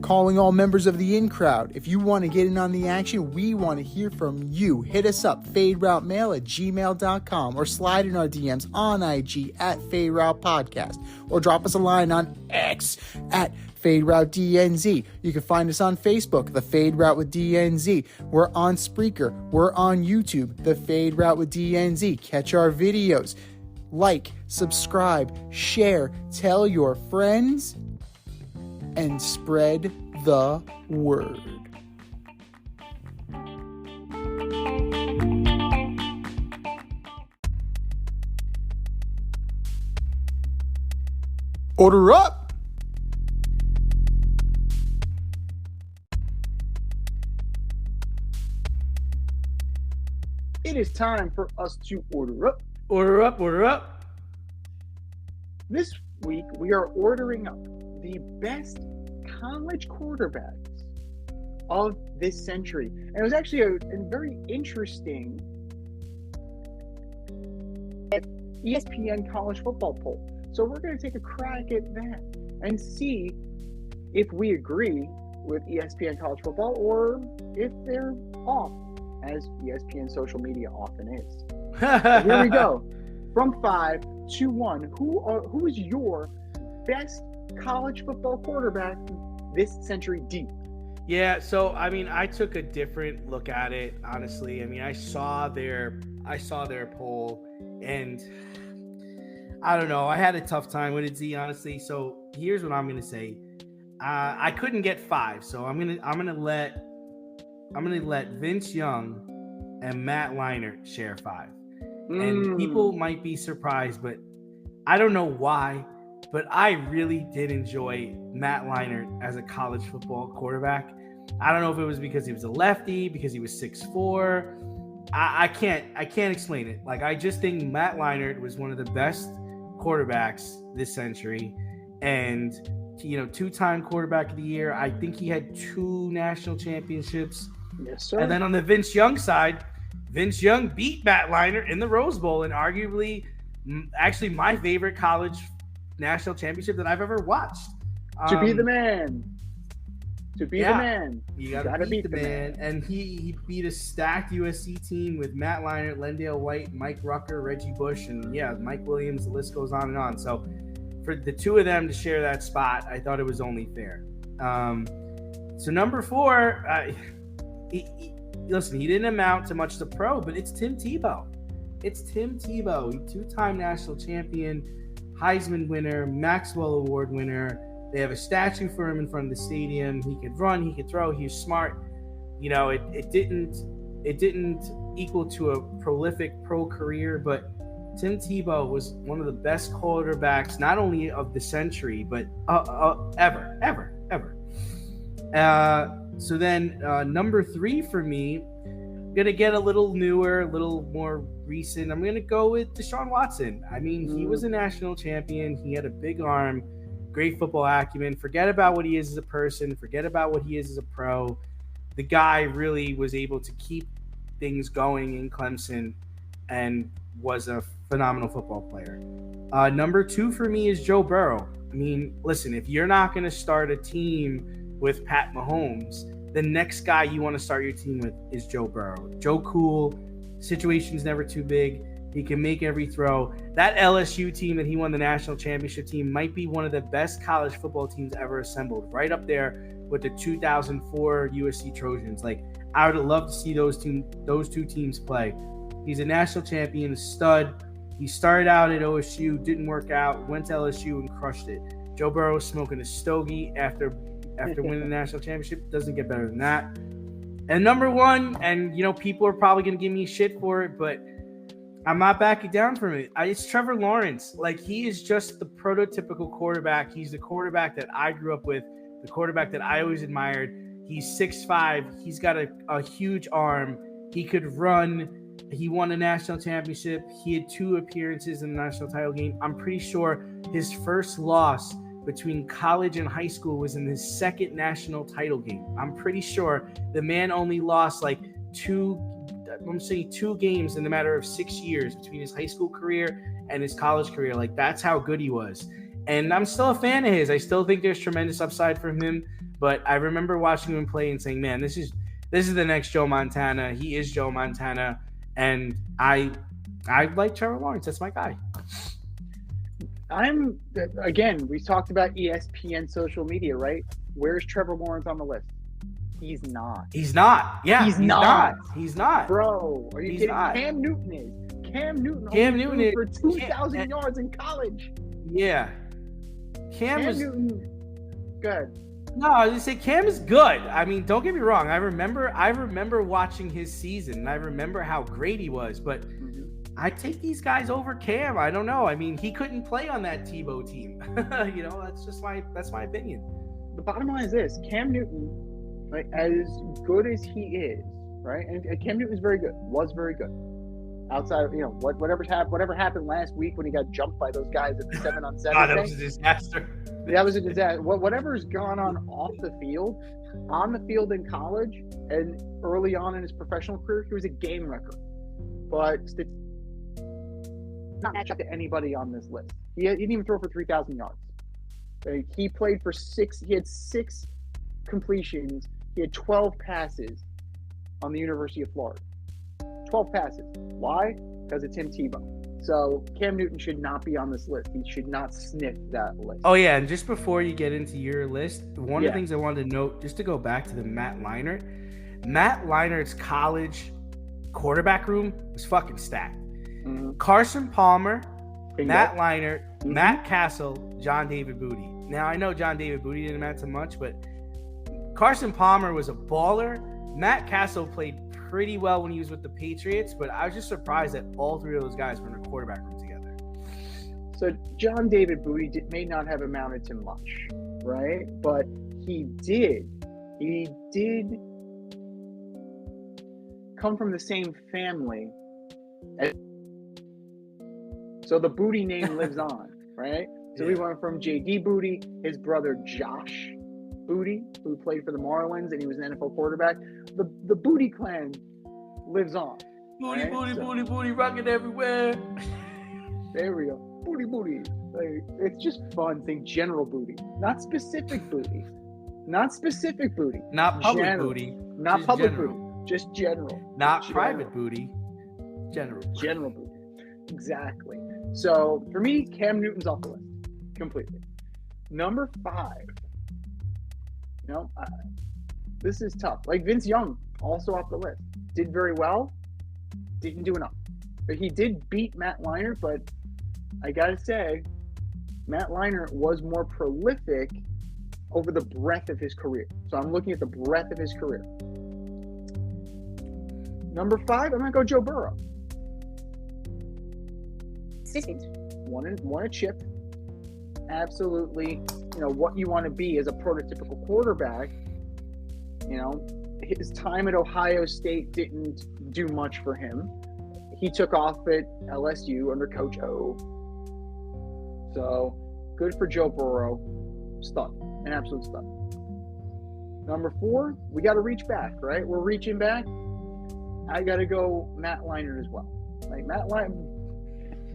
calling all members of the in crowd. If you want to get in on the action, we want to hear from you. Hit us up, faderoutemail@gmail.com, or slide in our DMs on IG at FadeRoutePodcast, or drop us a line on X at FadeRouteDNZ. You can find us on Facebook, The Fade Route with DNZ. We're on Spreaker. We're on YouTube, The Fade Route with DNZ. Catch our videos. Like, subscribe, share, tell your friends, and spread the word. Order up! It is time for us to order up. Order up, order up. This week, we are ordering up the best college quarterbacks of this century. And it was actually a very interesting ESPN college football poll. So we're going to take a crack at that and see if we agree with ESPN college football or if they're off, as ESPN social media often is. So here we go. From 5 to 1, who is your best college football quarterback this century deep? Yeah, so I took a different look at it, honestly. I saw their poll, and I don't know. I had a tough time with it, Z, honestly. So here's what I'm gonna say. I couldn't get 5, so I'm gonna let Vince Young and Matt Leinart share 5. And people might be surprised, but I don't know why, but I really did enjoy Matt Leinart as a college football quarterback. I don't know if it was because he was a lefty, because he was 6'4". I can't explain it. Like, I just think Matt Leinart was one of the best quarterbacks this century, and 2-time quarterback of the year. I think he had 2 national championships. Yes, sir. And then on the Vince Young side, Vince Young beat Matt Leinart in the Rose Bowl, and arguably, actually, my favorite college national championship that I've ever watched. To be the man. To be the man. You gotta beat the man. And he beat a stacked USC team with Matt Leinart, Lendale White, Mike Rucker, Reggie Bush, and Mike Williams. The list goes on and on. So for the two of them to share that spot, I thought it was only fair. So number 4, listen, he didn't amount to much as a pro, but it's Tim Tebow. It's Tim Tebow, 2-time national champion, Heisman winner, Maxwell Award winner. They have a statue for him in front of the stadium. He could run, he could throw, he was smart. It didn't equal to a prolific pro career, but Tim Tebow was one of the best quarterbacks, not only of the century, but ever. So then number 3 for me, I'm going to get a little newer, a little more recent. I'm going to go with Deshaun Watson. He was a national champion. He had a big arm, great football acumen. Forget about what he is as a person. Forget about what he is as a pro. The guy really was able to keep things going in Clemson and was a phenomenal football player. Number 2 for me is Joe Burrow. Listen, if you're not going to start a team with Pat Mahomes, the next guy you want to start your team with is Joe Burrow. Joe Cool, situation's never too big. He can make every throw. That LSU team that he won the national championship team might be one of the best college football teams ever assembled, right up there with the 2004 USC Trojans. I would love to see those two teams play. He's a national champion, a stud. He started out at OSU, didn't work out, went to LSU and crushed it. Joe Burrow smoking a stogie after winning the national championship. Doesn't get better than that. And number 1, and people are probably going to give me shit for it, but I'm not backing down from it. It's Trevor Lawrence. He is just the prototypical quarterback. He's the quarterback that I grew up with, the quarterback that I always admired. He's 6'5". He's got a huge arm. He could run. He won a national championship. He had 2 appearances in the national title game. I'm pretty sure his first loss between college and high school was in his second national title game. I'm pretty sure the man only lost 2 games in the matter of 6 years between his high school career and his college career. That's how good he was. And I'm still a fan of his. I still think there's tremendous upside from him. But I remember watching him play and saying, man, this is the next Joe Montana. He is Joe Montana. And I like Trevor Lawrence. That's my guy. We talked about ESPN social media, right? Where's Trevor Lawrence on the list? He's not. He's not. Yeah, he's not. He's not. Bro, are you kidding? Not. Cam Newton is. Cam Newton is for 2,000 yards in college. Yeah. Cam Newton. Good. No, I was gonna say Cam is good. I mean, don't get me wrong. I remember watching his season, and I remember how great he was. But I take these guys over Cam. I don't know. I mean, he couldn't play on that Tebow team. That's my opinion. The bottom line is this: Cam Newton, like, as good as he is, right? And Cam Newton is very good. Was very good. Outside of whatever happened last week when he got jumped by those guys at the 7-on-7. That was a disaster. That was a disaster. Whatever's gone on off the field in college, and early on in his professional career, he was a game wrecker. But not match up to anybody on this list. He didn't even throw for 3,000 yards. He played for 6. He had 6 completions. He had 12 passes on the University of Florida. 12 passes. Why? Because it's Tim Tebow. So Cam Newton should not be on this list. He should not sniff that list. Oh, yeah. And just before you get into your list, one of the things I wanted to note, just to go back to the Matt Leinart. Matt Leinart's college quarterback room was fucking stacked. Mm-hmm. Carson Palmer, Bingo. Matt Leinart, Matt Castle, John David Booty. Now, I know John David Booty didn't amount to much, but Carson Palmer was a baller. Matt Castle played pretty well when he was with the Patriots, but I was just surprised that all 3 of those guys were in a quarterback room together. So John David Booty may not have amounted to much, right? But he did come from the same family. So the Booty name lives on, right? So we went from J.D. Booty, his brother Josh Booty, who played for the Marlins, and he was an NFL quarterback. The Booty clan lives on. Booty, right? Booty, rocking everywhere. There we go. Booty. Like, it's just fun saying general booty, not specific booty. Not public booty. Not public general. Booty. Just general. Not general. Private booty. General. General booty. Exactly. So for me, Cam Newton's off the list completely. Number 5. This is tough. Like Vince Young, also off the list. Did very well. Didn't do enough. But he did beat Matt Leinart, but I gotta say, Matt Leinart was more prolific over the breadth of his career. So I'm looking at the breadth of his career. Number 5, I'm gonna go Joe Burrow. Won a chip. Absolutely, what you want to be as a prototypical quarterback. His time at Ohio State didn't do much for him. He took off at LSU under Coach O. So good for Joe Burrow. Stud. An absolute stud. Number 4, we got to reach back, right? We're reaching back. I got to go Matt Leinart as well. Like Matt Leinart.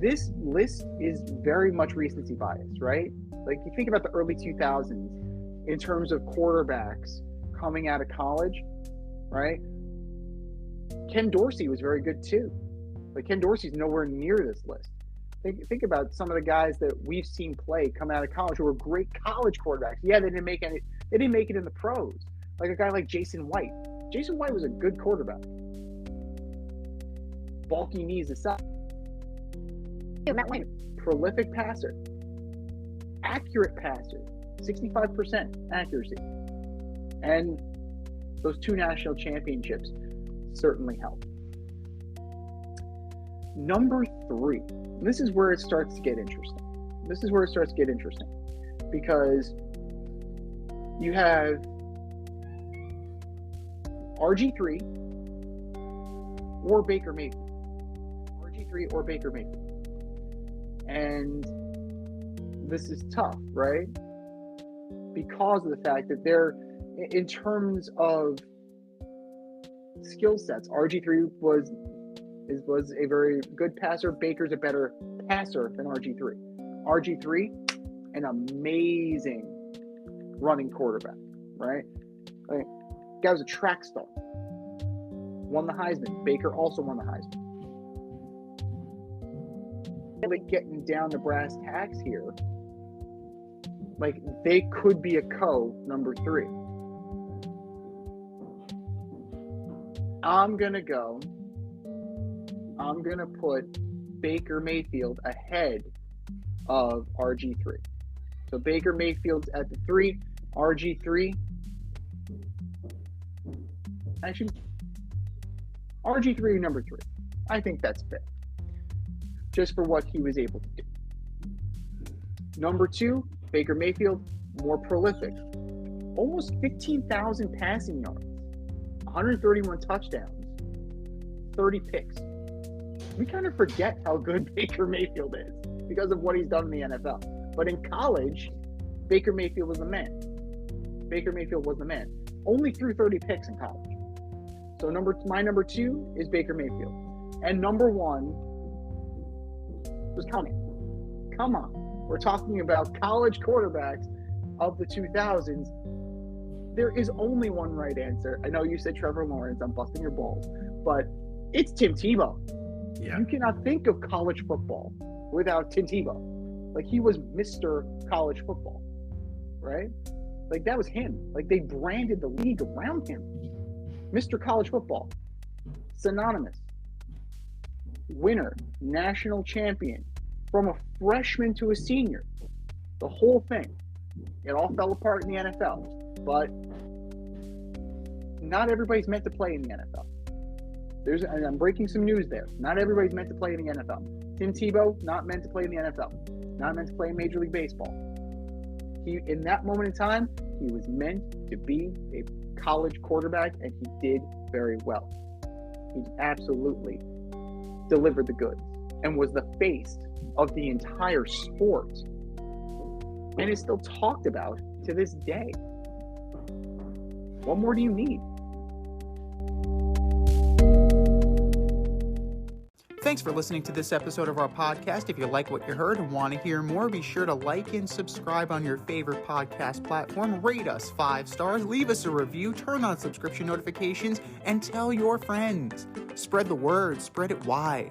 This list is very much recency bias, right? Like you think about the early 2000s in terms of quarterbacks coming out of college, right? Ken Dorsey was very good too. Like Ken Dorsey's nowhere near this list. Think about some of the guys that we've seen play come out of college who were great college quarterbacks. Yeah, they didn't make it in the pros. Like a guy like Jason White. Jason White was a good quarterback. Bulky knees aside. Matt Leinart, prolific passer, accurate passer, 65% accuracy, and those 2 national championships certainly help. Number 3, this is where it starts to get interesting. Because you have RG3 or Baker Mayfield. And this is tough, right? Because of the fact that they're, in terms of skill sets, RG3 was a very good passer. Baker's a better passer than RG3. RG3, an amazing running quarterback, right? Like, guy was a track star. Won the Heisman. Baker also won the Heisman. Like getting down to brass tacks here, like they could be a number 3. I'm gonna put Baker Mayfield ahead of RG3. So Baker Mayfield's at the 3, RG3. Actually, RG3 number 3. I think that's fair. Just for what he was able to do. Number 2, Baker Mayfield, more prolific. Almost 15,000 passing yards, 131 touchdowns, 30 picks. We kind of forget how good Baker Mayfield is because of what he's done in the NFL. But in college, Baker Mayfield was the man. Only threw 30 picks in college. So my number 2 is Baker Mayfield. And number 1 was coming. Come on. We're talking about college quarterbacks of the 2000s. There is only one right answer. I know you said Trevor Lawrence. I'm busting your balls. But it's Tim Tebow. Yeah. You cannot think of college football without Tim Tebow. Like, he was Mr. College Football, right? Like, that was him. Like, they branded the league around him. Mr. College Football. Synonymous. Winner. National champion. From a freshman to a senior. The whole thing. It all fell apart in the NFL. But not everybody's meant to play in the NFL. And I'm breaking some news there. Not everybody's meant to play in the NFL. Tim Tebow, not meant to play in the NFL. Not meant to play in Major League Baseball. In that moment in time, he was meant to be a college quarterback, and he did very well. He absolutely delivered the goods and was the face of the entire sport. And is still talked about to this day. What more do you need? Thanks for listening to this episode of our podcast. If you like what you heard and want to hear more, be sure to like and subscribe on your favorite podcast platform. Rate us 5 stars, leave us a review, turn on subscription notifications, and tell your friends. Spread the word, spread it wide.